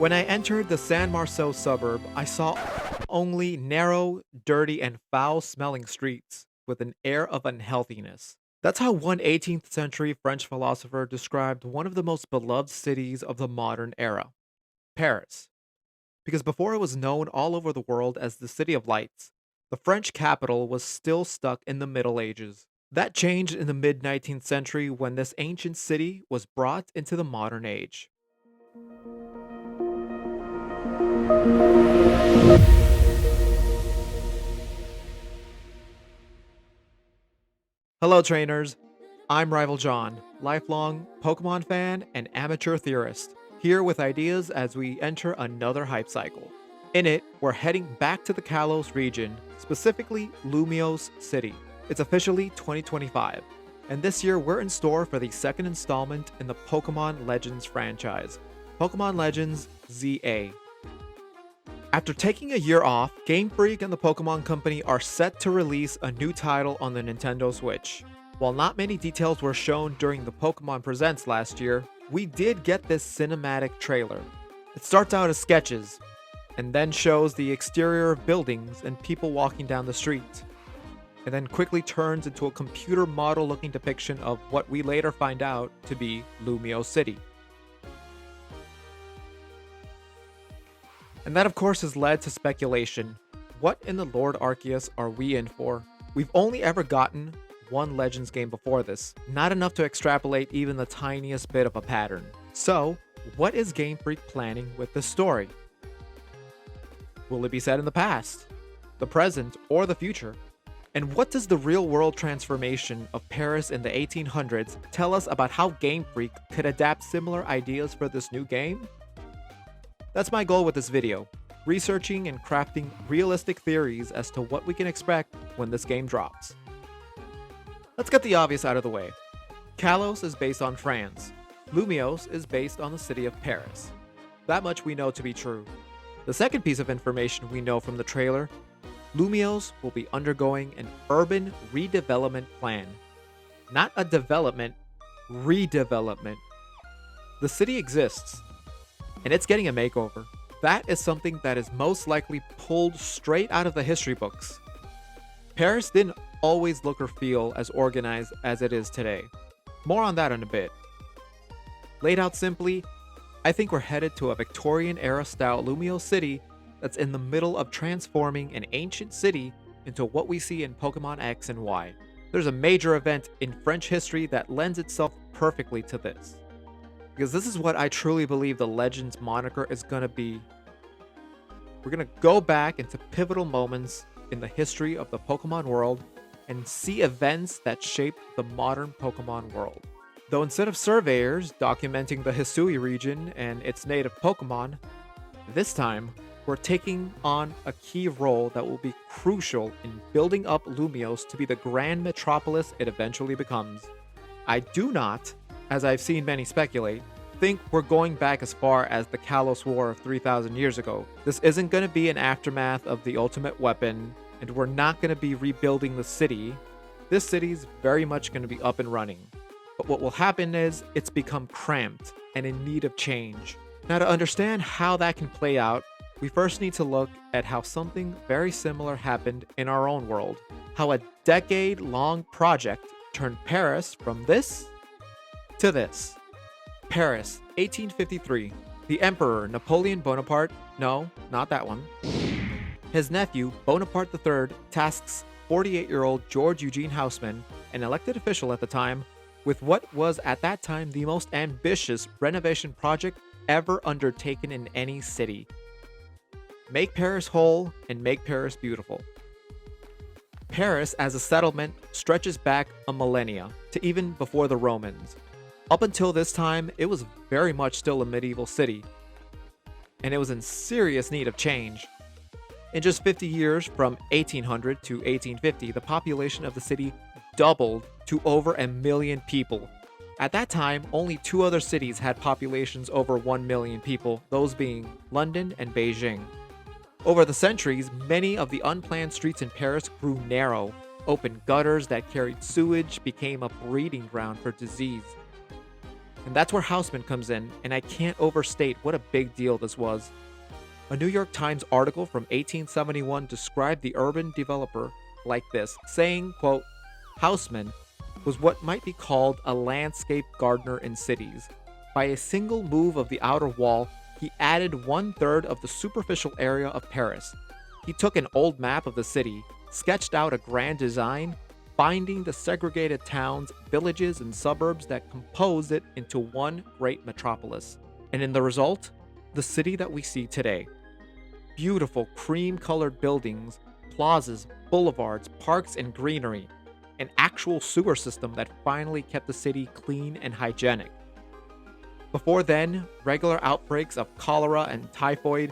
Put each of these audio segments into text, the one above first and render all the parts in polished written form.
When I entered the San Marceau suburb, I saw only narrow, dirty, and foul-smelling streets with an air of unhealthiness. That's how one 18th century French philosopher described one of the most beloved cities of the modern era, Paris. Because before it was known all over the world as the City of Lights, the French capital was still stuck in the Middle Ages. That changed in the mid 19th century when this ancient city was brought into the modern age. Hello, trainers. I'm Rival John, lifelong Pokemon fan and amateur theorist, here with ideas as we enter another hype cycle. In it, we're heading back to the Kalos region, specifically Lumiose City. It's officially 2025, and this year we're in store for the second installment in the Pokemon Legends franchise, Pokemon Legends Z-A. After taking a year off, Game Freak and the Pokemon Company are set to release a new title on the Nintendo Switch. While not many details were shown during the Pokemon Presents last year, we did get this cinematic trailer. It starts out as sketches, and then shows the exterior of buildings and people walking down the street, and then quickly turns into a computer model looking depiction of what we later find out to be Lumiose City. And that of course has led to speculation. What in the Lord Arceus are we in for? We've only ever gotten one Legends game before this, not enough to extrapolate even the tiniest bit of a pattern. So, what is Game Freak planning with this story? Will it be set in the past, the present, or the future? And what does the real-world transformation of Paris in the 1800s tell us about how Game Freak could adapt similar ideas for this new game? That's my goal with this video, researching and crafting realistic theories as to what we can expect when this game drops. Let's get the obvious out of the way. Kalos is based on France. Lumiose is based on the city of Paris. That much we know to be true. The second piece of information we know from the trailer, Lumiose will be undergoing an urban redevelopment plan. Not a development, redevelopment. The city exists, and it's getting a makeover. That is something that is most likely pulled straight out of the history books. Paris didn't always look or feel as organized as it is today. More on that in a bit. Laid out simply, I think we're headed to a Victorian-era style Lumiose City that's in the middle of transforming an ancient city into what we see in Pokemon X and Y. There's a major event in French history that lends itself perfectly to this. Because this is what I truly believe the Legends moniker is going to be. We're going to go back into pivotal moments in the history of the Pokemon world and see events that shaped the modern Pokemon world. Though instead of surveyors documenting the Hisui region and its native Pokemon, this time we're taking on a key role that will be crucial in building up Lumiose to be the grand metropolis it eventually becomes. I do not, as I've seen many speculate, think we're going back as far as the Kalos War of 3,000 years ago. This isn't going to be an aftermath of the Ultimate Weapon, and we're not going to be rebuilding the city. This city's very much going to be up and running. But what will happen is it's become cramped and in need of change. Now, to understand how that can play out, we first need to look at how something very similar happened in our own world. How a decade-long project turned Paris from this to this. Paris, 1853. The Emperor Napoleon Bonaparte, no, not that one. His nephew, Bonaparte III, tasks 48-year-old George Eugene Haussmann, an elected official at the time, with what was at that time the most ambitious renovation project ever undertaken in any city. Make Paris whole and make Paris beautiful. Paris as a settlement stretches back a millennia to even before the Romans. Up until this time, it was very much still a medieval city, and it was in serious need of change. In just 50 years, from 1800 to 1850, the population of the city doubled to over 1 million people. At that time, only two other cities had populations over 1 million people, those being London and Beijing. Over the centuries, many of the unplanned streets in Paris grew narrow. Open gutters that carried sewage became a breeding ground for disease. And that's where Houseman comes in, and I can't overstate what a big deal this was. A New York Times article from 1871 described the urban developer like this, saying, quote, Houseman was what might be called a landscape gardener in cities. By a single move of the outer wall, he added 1/3 of the superficial area of Paris. He took an old map of the city, sketched out a grand design, binding the segregated towns, villages, and suburbs that composed it into one great metropolis. And in the result, the city that we see today. Beautiful cream-colored buildings, plazas, boulevards, parks, and greenery. An actual sewer system that finally kept the city clean and hygienic. Before then, regular outbreaks of cholera and typhoid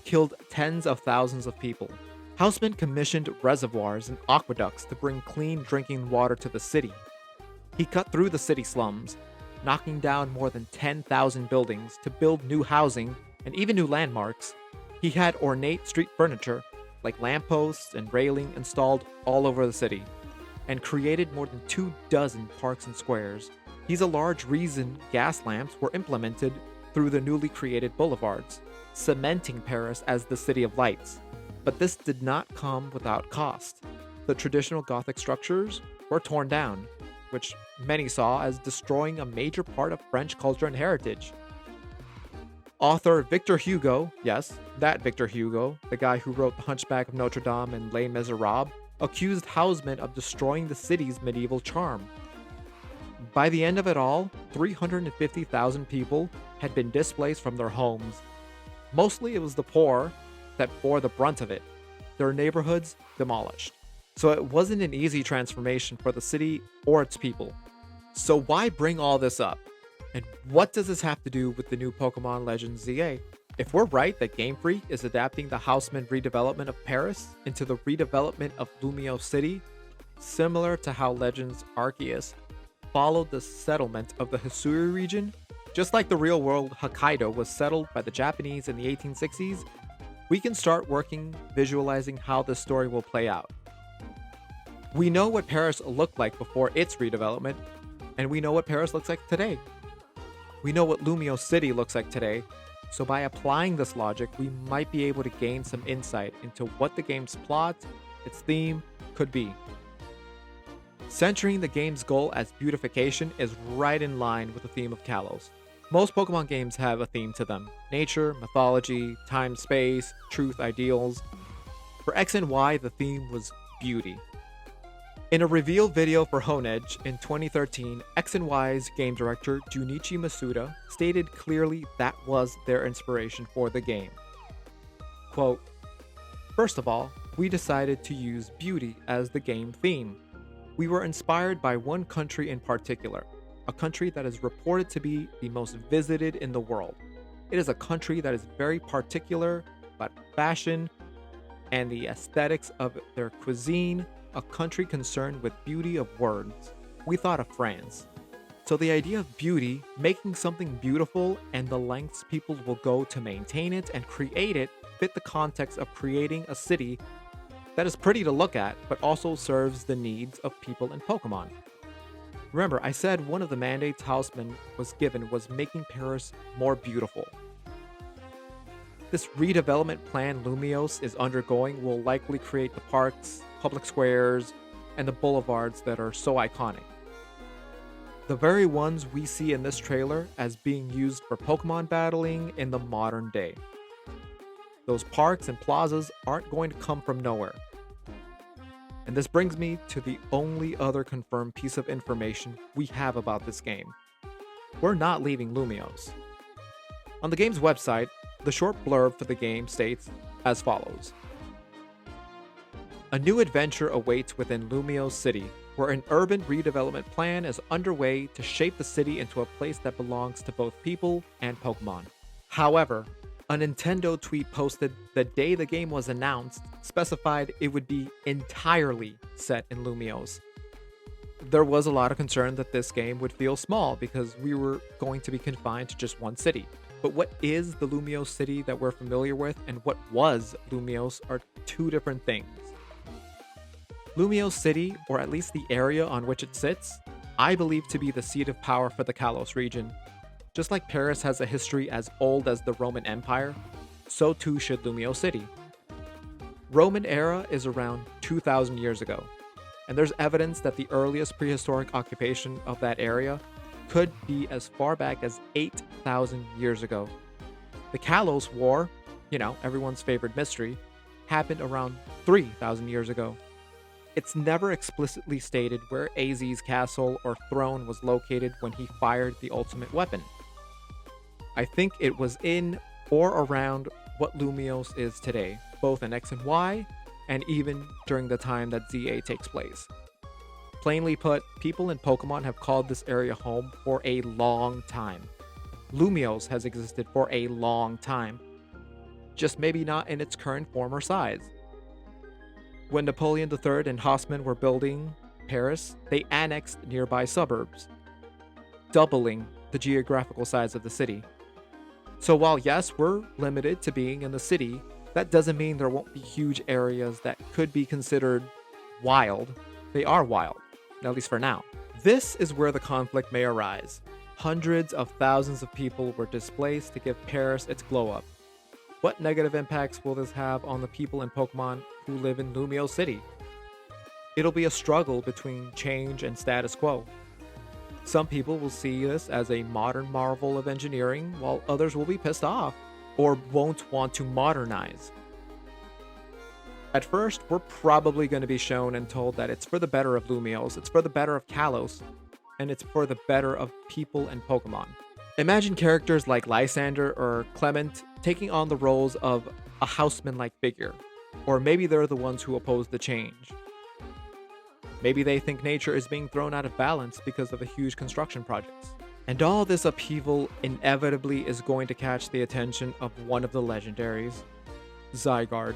killed tens of thousands of people. Houseman commissioned reservoirs and aqueducts to bring clean drinking water to the city. He cut through the city slums, knocking down more than 10,000 buildings to build new housing and even new landmarks. He had ornate street furniture, like lampposts and railing, installed all over the city, and created more than 24 parks and squares. He's a large reason gas lamps were implemented through the newly created boulevards, cementing Paris as the City of Lights. But this did not come without cost. The traditional Gothic structures were torn down, which many saw as destroying a major part of French culture and heritage. Author Victor Hugo, yes, that Victor Hugo, the guy who wrote The Hunchback of Notre Dame and Les Miserables, accused Houseman of destroying the city's medieval charm. By the end of it all, 350,000 people had been displaced from their homes. Mostly it was the poor that bore the brunt of it, their neighborhoods demolished. So it wasn't an easy transformation for the city or its people. So why bring all this up? And what does this have to do with the new Pokémon Legends Z-A? If we're right that Game Freak is adapting the Houseman redevelopment of Paris into the redevelopment of Lumiose City, similar to how Legends Arceus followed the settlement of the Hisui region, just like the real-world Hokkaido was settled by the Japanese in the 1860s, we can start visualizing how this story will play out. We know what Paris looked like before its redevelopment, and we know what Paris looks like today. We know what Lumiose City looks like today, so by applying this logic, we might be able to gain some insight into what the game's plot, its theme, could be. Centering the game's goal as beautification is right in line with the theme of Kalos. Most Pokemon games have a theme to them: nature, mythology, time, space, truth, ideals. For X and Y, the theme was beauty. In a reveal video for Honedge in 2013, X and Y's game director Junichi Masuda stated clearly that was their inspiration for the game. Quote, "First of all, we decided to use beauty as the game theme. We were inspired by one country in particular, a country that is reported to be the most visited in the world. It is a country that is very particular about fashion and the aesthetics of their cuisine, a country concerned with beauty of words. We thought of France. So the idea of beauty, making something beautiful, and the lengths people will go to maintain it and create it fit the context of creating a city that is pretty to look at, but also serves the needs of people in Pokemon. Remember, I said one of the mandates Houseman was given was making Paris more beautiful. This redevelopment plan Lumiose is undergoing will likely create the parks, public squares, and the boulevards that are so iconic. The very ones we see in this trailer as being used for Pokemon battling in the modern day. Those parks and plazas aren't going to come from nowhere. And this brings me to the only other confirmed piece of information we have about this game. We're not leaving Lumiose. On the game's website, the short blurb for the game states as follows. A new adventure awaits within Lumiose City, where an urban redevelopment plan is underway to shape the city into a place that belongs to both people and Pokemon. However, a Nintendo tweet posted the day the game was announced specified it would be entirely set in Lumiose. There was a lot of concern that this game would feel small because we were going to be confined to just one city. But what is the Lumiose City that we're familiar with and what was Lumiose are two different things. Lumiose City, or at least the area on which it sits, I believe to be the seat of power for the Kalos region, Just like Paris has a history as old as the Roman Empire, so too should Lumio City. Roman era is around 2,000 years ago, and there's evidence that the earliest prehistoric occupation of that area could be as far back as 8,000 years ago. The Kalos War, everyone's favorite mystery, happened around 3,000 years ago. It's never explicitly stated where AZ's castle or throne was located when he fired the ultimate weapon. I think it was in or around what Lumios is today, both in X and Y, and even during the time that Z-A takes place. Plainly put, people in Pokemon have called this area home for a long time. Lumios has existed for a long time, just maybe not in its current form or size. When Napoleon III and Haussmann were building Paris, they annexed nearby suburbs, doubling the geographical size of the city. So while yes, we're limited to being in the city, that doesn't mean there won't be huge areas that could be considered wild. They are wild, at least for now. This is where the conflict may arise. Hundreds of thousands of people were displaced to give Paris its glow up. What negative impacts will this have on the people in Pokemon who live in Lumio City? It'll be a struggle between change and status quo. Some people will see this as a modern marvel of engineering, while others will be pissed off or won't want to modernize. At first, we're probably going to be shown and told that it's for the better of Lumios, it's for the better of Kalos, and it's for the better of people and Pokemon. Imagine characters like Lysander or Clement taking on the roles of a Houseman-like figure, or maybe they're the ones who oppose the change. Maybe they think nature is being thrown out of balance because of the huge construction projects. And all this upheaval inevitably is going to catch the attention of one of the legendaries, Zygarde.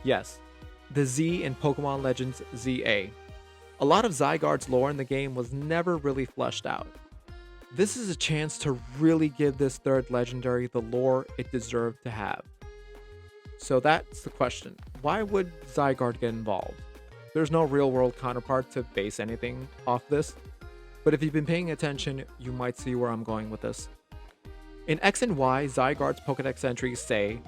Yes, the Z in Pokémon Legends Z-A. A lot of Zygarde's lore in the game was never really fleshed out. This is a chance to really give this third legendary the lore it deserved to have. So that's the question. Why would Zygarde get involved? There's no real-world counterpart to base anything off this, but if you've been paying attention, you might see where I'm going with this. In X and Y, Zygarde's Pokédex entries say,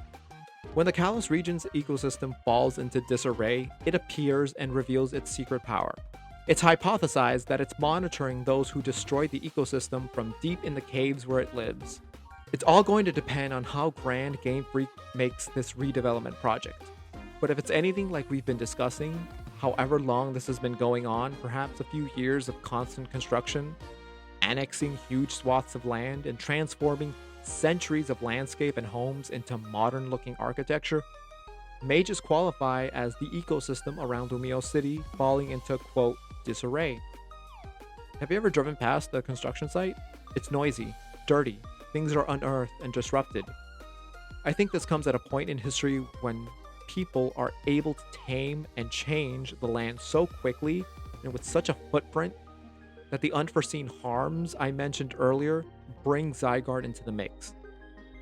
when the Kalos region's ecosystem falls into disarray, it appears and reveals its secret power. It's hypothesized that it's monitoring those who destroy the ecosystem from deep in the caves where it lives. It's all going to depend on how grand Game Freak makes this redevelopment project. But if it's anything like we've been discussing, however long this has been going on, perhaps a few years of constant construction, annexing huge swaths of land, and transforming centuries of landscape and homes into modern-looking architecture, may just qualify as the ecosystem around Lumio City falling into, quote, disarray. Have you ever driven past the construction site? It's noisy, dirty, things are unearthed and disrupted. I think this comes at a point in history when people are able to tame and change the land so quickly and with such a footprint that the unforeseen harms I mentioned earlier bring Zygarde into the mix.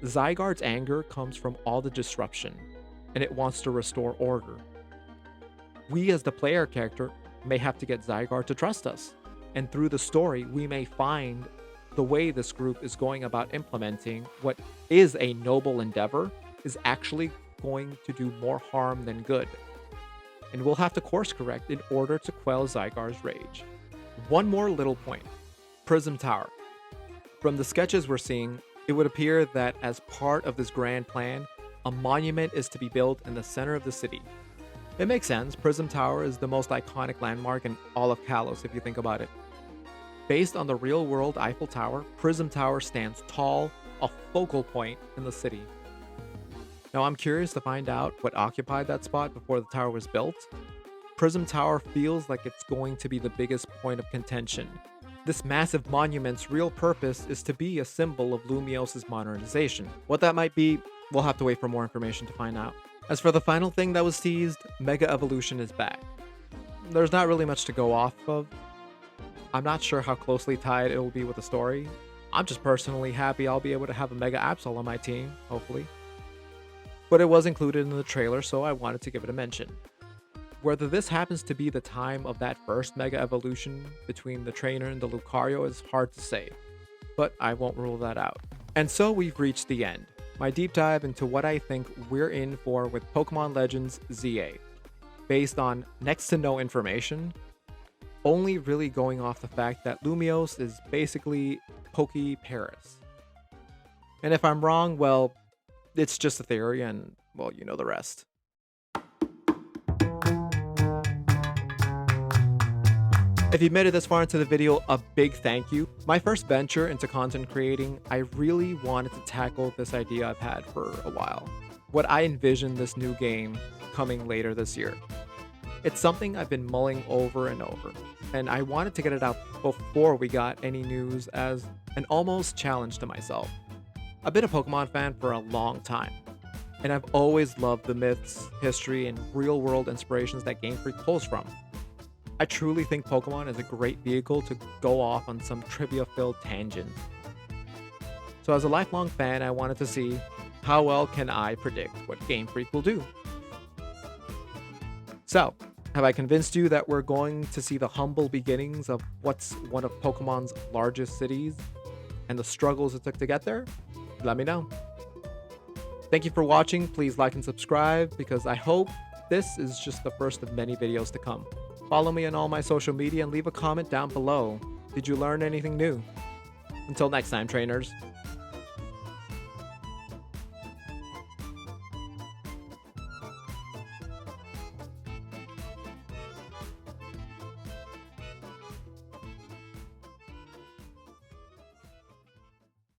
Zygarde's anger comes from all the disruption, and it wants to restore order. We as the player character may have to get Zygarde to trust us, and through the story we may find the way this group is going about implementing what is a noble endeavor is actually going to do more harm than good. And we'll have to course correct in order to quell Zygarde's rage. One more little point. Prism Tower. From the sketches we're seeing, it would appear that as part of this grand plan, a monument is to be built in the center of the city. It makes sense. Prism Tower is the most iconic landmark in all of Kalos if you think about it. Based on the real-world Eiffel Tower, Prism Tower stands tall, a focal point in the city. Now I'm curious to find out what occupied that spot before the tower was built. Prism Tower feels like it's going to be the biggest point of contention. This massive monument's real purpose is to be a symbol of Lumios' modernization. What that might be, we'll have to wait for more information to find out. As for the final thing that was teased, Mega Evolution is back. There's not really much to go off of. I'm not sure how closely tied it will be with the story. I'm just personally happy I'll be able to have a Mega Absol on my team, hopefully. But it was included in the trailer, so I wanted to give it a mention. Whether this happens to be the time of that first Mega Evolution between the trainer and the Lucario is hard to say. but I won't rule that out. And so we've reached the end. My deep dive into what I think we're in for with Pokémon Legends Z-A. Based on next to no information, only really going off the fact that Lumiose is basically Poke Paris. And if I'm wrong, well, it's just a theory and, well, you know the rest. If you made it this far into the video, a big thank you. My first venture into content creating, I really wanted to tackle this idea I've had for a while. What I envision this new game coming later this year. It's something I've been mulling over and over, and I wanted to get it out before we got any news as an almost challenge to myself. I've been a Pokemon fan for a long time, and I've always loved the myths, history, and real-world inspirations that Game Freak pulls from. I truly think Pokemon is a great vehicle to go off on some trivia-filled tangent. So as a lifelong fan, I wanted to see how well can I predict what Game Freak will do. So, have I convinced you that we're going to see the humble beginnings of what's one of Pokemon's largest cities and the struggles it took to get there? Let me know. Thank you for watching. Please like and subscribe because I hope this is just the first of many videos to come. Follow me on all my social media and leave a comment down below. Did you learn anything new? Until next time, trainers.